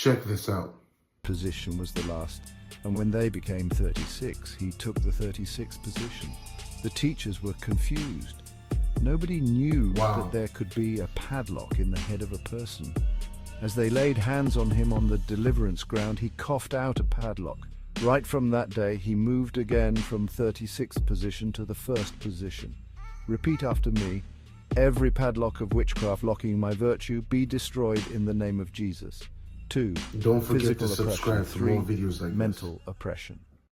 Check this out. Position was the last, and when they became 36, he took the 36th position. The teachers were confused. Nobody knew that there could be a padlock in the head of a person. As they laid hands on him on the deliverance ground, he coughed out a padlock. Right from that day, he moved again from 36th position to the first position. Repeat after me. Every padlock of witchcraft locking my virtue be destroyed in the name of Jesus. 2. Don't forget Physical to subscribe oppression. for 3. more videos like this. Mental oppression.